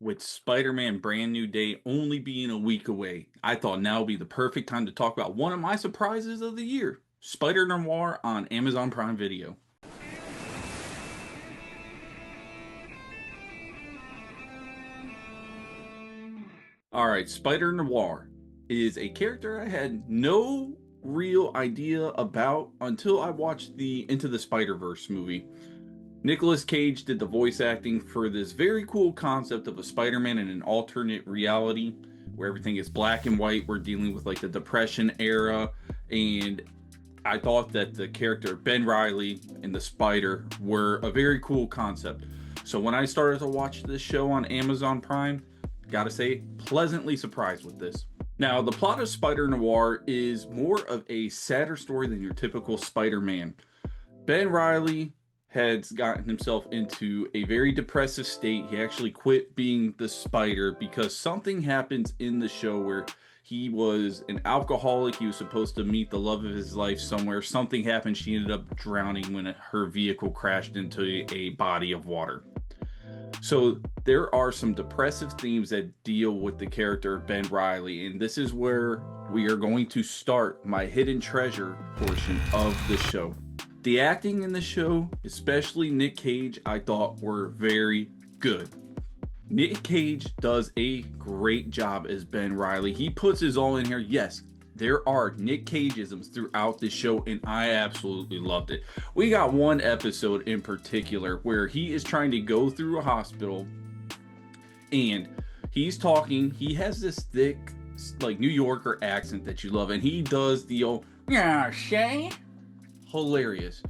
With Spider-Man Brand New Day only being a week away, I thought now would be the perfect time to talk about one of my surprises of the year, Spider-Noir on Amazon Prime Video. Alright, Spider-Noir is a character I had no real idea about until I watched the Into the Spider-Verse movie. Nicolas Cage did the voice acting for this very cool concept of a Spider-Man in an alternate reality where everything is black and white. We're dealing with like the Depression era, and I thought that the character Ben Reilly and the Spider were a very cool concept. So when I started to watch this show on Amazon Prime, gotta say, pleasantly surprised with this. Now, the plot of Spider Noir is more of a sadder story than your typical Spider-Man. Ben Reilly has gotten himself into a very depressive state. He actually quit being the Spider because something happens in the show where he was an alcoholic. He was supposed to meet the love of his life somewhere. Something happened. She ended up drowning when her vehicle crashed into a body of water. So there are some depressive themes that deal with the character of Ben Reilly, and this is where we are going to start my hidden treasure portion of the show. The acting in the show, especially Nick Cage, I thought were very good. Nick Cage does a great job as Ben Reilly. He puts his all in here. Yes, there are Nick Cageisms throughout the show, and I absolutely loved it. We got one episode in particular where he is trying to go through a hospital and he's talking. He has this thick, like New Yorker accent that you love, and he does the old, yeah, Shay. Hilarious.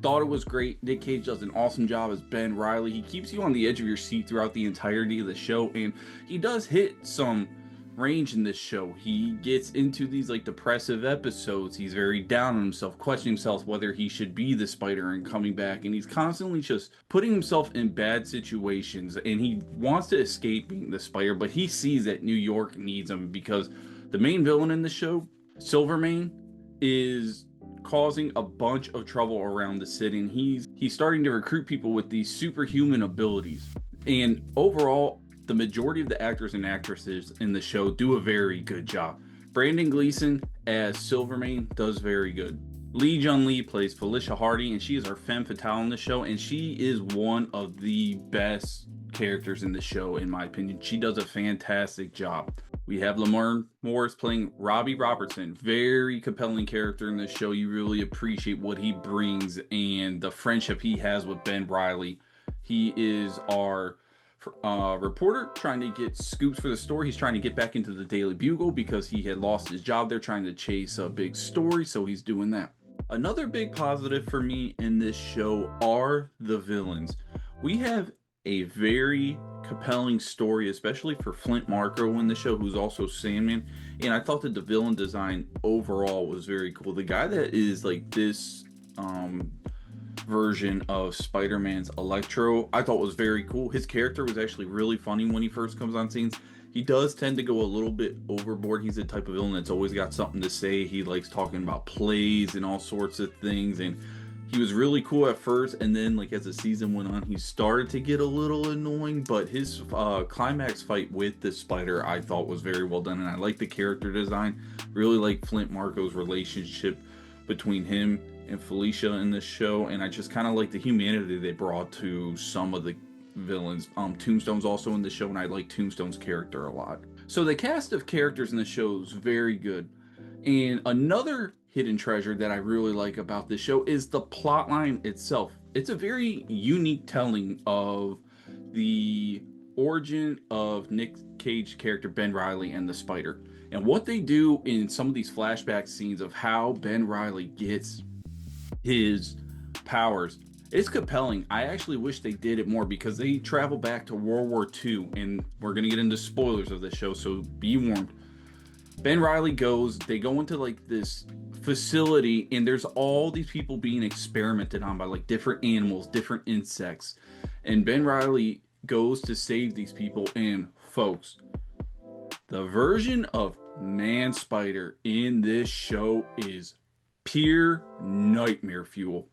Thought it was great. Nick Cage does an awesome job as Ben Reilly. He keeps you on the edge of your seat throughout the entirety of the show, and he does hit some range in this show. He gets into these like depressive episodes. He's very down on himself, questioning himself whether he should be the Spider and coming back, and he's constantly just putting himself in bad situations, and he wants to escape being the Spider, but he sees that New York needs him because the main villain in the show, Silvermane, is causing a bunch of trouble around the city, and he's starting to recruit people with these superhuman abilities. And overall, the majority of the actors and actresses in the show do a very good job. Brandon Gleeson as Silvermane does very good. Lee Jun Lee plays Felicia Hardy, and she is our femme fatale in the show, and she is one of the best characters in the show, in my opinion. She does a fantastic job. We have Lamar Morris playing Robbie Robertson. Very compelling character in this show. You really appreciate what he brings and the friendship he has with Ben Reilly. He is our reporter trying to get scoops for the story. He's trying to get back into the Daily Bugle because he had lost his job there trying to chase a big story, so he's doing that. Another big positive for me in this show are the villains. We have a very compelling story, especially for Flint Marko in the show, who's also Sandman. And I thought that the villain design overall was very cool. The guy that is like this version of Spider-Man's Electro, I thought was very cool. His character was actually really funny when he first comes on scenes. He does tend to go a little bit overboard. He's the type of villain that's always got something to say. He likes talking about plays and all sorts of things, and he was really cool at first, and then like as the season went on, he started to get a little annoying, but his climax fight with the Spider I thought was very well done, and I like the character design. Really like Flint Marko's relationship between him and Felicia in this show, and I just kind of like the humanity they brought to some of the villains. Tombstone's also in the show, and I like Tombstone's character a lot. So the cast of characters in the show is very good. And another hidden treasure that I really like about this show is the plotline itself. It's a very unique telling of the origin of Nick Cage character Ben Reilly and the Spider. And what they do in some of these flashback scenes of how Ben Reilly gets his powers, it's compelling. I actually wish they did it more because they travel back to World War II, and we're going to get into spoilers of this show, so be warned. Ben Reilly they go into like this facility, and there's all these people being experimented on by like different animals, different insects. And Ben Reilly goes to save these people, and folks, the version of Man Spider in this show is pure nightmare fuel.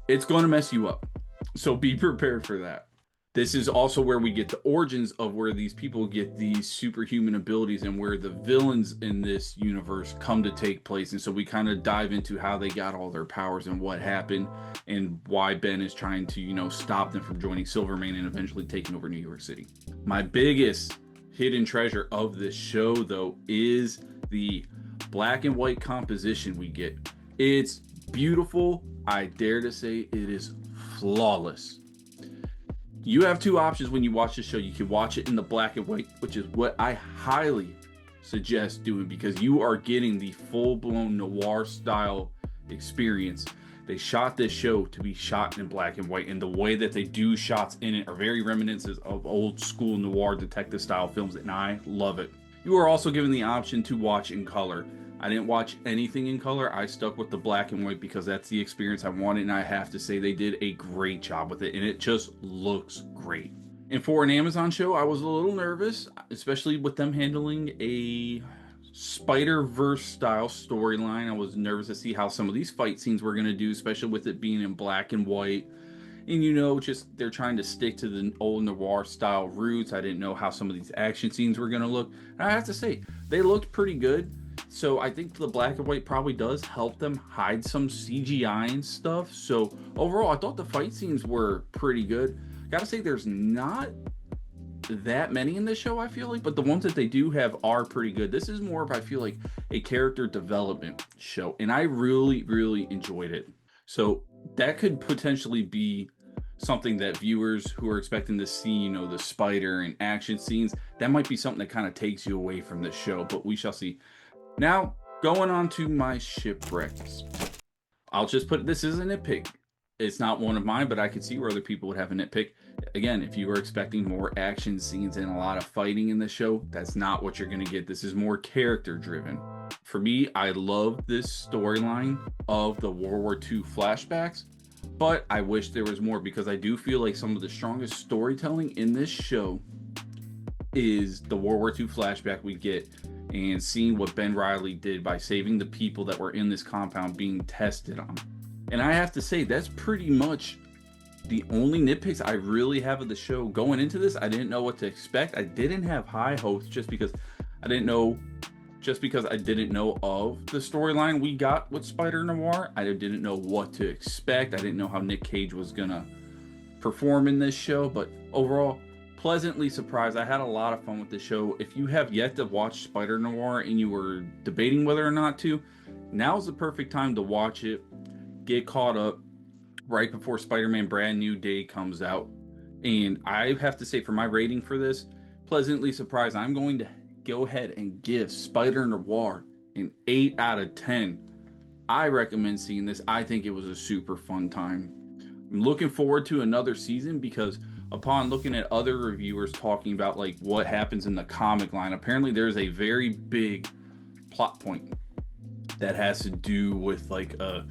It's going to mess you up. So be prepared for that. This is also where we get the origins of where these people get these superhuman abilities and where the villains in this universe come to take place. And so we kind of dive into how they got all their powers and what happened and why Ben is trying to, stop them from joining Silvermane and eventually taking over New York City. My biggest hidden treasure of this show, though, is the black and white composition we get. It's beautiful. I dare to say it is flawless. You have two options when you watch the show. You can watch it in the black and white, which is what I highly suggest doing because you are getting the full-blown noir style experience. They shot this show to be shot in black and white, and the way that they do shots in it are very reminiscent of old school noir detective style films, and I love it. You are also given the option to watch in color. I didn't watch anything in color. I stuck with the black and white because that's the experience I wanted, and I have to say they did a great job with it, and it just looks great. And for an Amazon show, I was a little nervous, especially with them handling a Spider-Verse style storyline. I was nervous to see how some of these fight scenes were going to do, especially with it being in black and white. And just they're trying to stick to the old noir style roots. I didn't know how some of these action scenes were going to look. And I have to say, they looked pretty good. So I think the black and white probably does help them hide some CGI and stuff. So overall, I thought the fight scenes were pretty good. Gotta say, there's not that many in this show, I feel like, but the ones that they do have are pretty good. This is more of, I feel like, a character development show, and I really, really enjoyed it. So that could potentially be something that viewers who are expecting to see, the spider and action scenes, that might be something that kind of takes you away from this show, but we shall see. Now, going on to my shipwrecks. I'll just put this as a nitpick. It's not one of mine, but I could see where other people would have a nitpick. Again, if you were expecting more action scenes and a lot of fighting in the show, that's not what you're going to get. This is more character driven. For me, I love this storyline of the World War II flashbacks, but I wish there was more because I do feel like some of the strongest storytelling in this show is the World War II flashback we get and seeing what Ben Reilly did by saving the people that were in this compound being tested on. And I have to say, that's pretty much the only nitpicks I really have of the show. Going into this, I didn't know what to expect. I didn't have high hopes just because I didn't know of the storyline we got with Spider-Noir. I didn't know what to expect. I didn't know how Nick Cage was gonna perform in this show, but overall, pleasantly surprised. I had a lot of fun with the show. If you have yet to watch Spider-Noir and you were debating whether or not to, now's the perfect time to watch it. Get caught up right before Spider-Man Brand New Day comes out. And I have to say, for my rating for this, pleasantly surprised. I'm going to go ahead and give Spider-Noir an 8 out of 10. I recommend seeing this. I think it was a super fun time. I'm looking forward to another season because upon looking at other reviewers talking about like what happens in the comic line, apparently there's a very big plot point that has to do with like a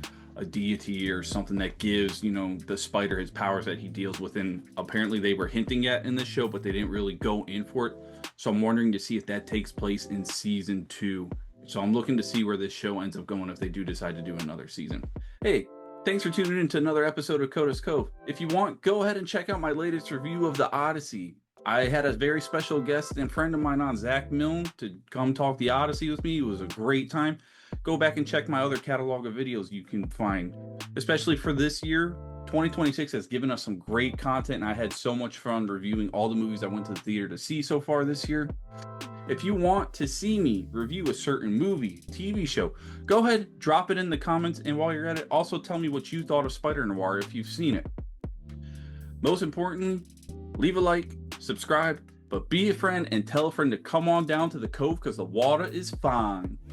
deity or something that gives, the spider his powers that he deals with. And apparently they were hinting at in the show, but they didn't really go in for it. So I'm wondering to see if that takes place in season 2. So I'm looking to see where this show ends up going if they do decide to do another season. Hey, thanks for tuning in to another episode of Kotas Cove. If you want, go ahead and check out my latest review of The Odyssey. I had a very special guest and friend of mine on, Zach Milne, to come talk The Odyssey with me. It was a great time. Go back and check my other catalog of videos you can find. Especially for this year, 2026 has given us some great content, and I had so much fun reviewing all the movies I went to the theater to see so far this year. If you want to see me review a certain movie, TV show, go ahead, drop it in the comments, and while you're at it, also tell me what you thought of Spider-Noir if you've seen it. Most importantly, leave a like, subscribe, but be a friend and tell a friend to come on down to the Cove because the water is fine.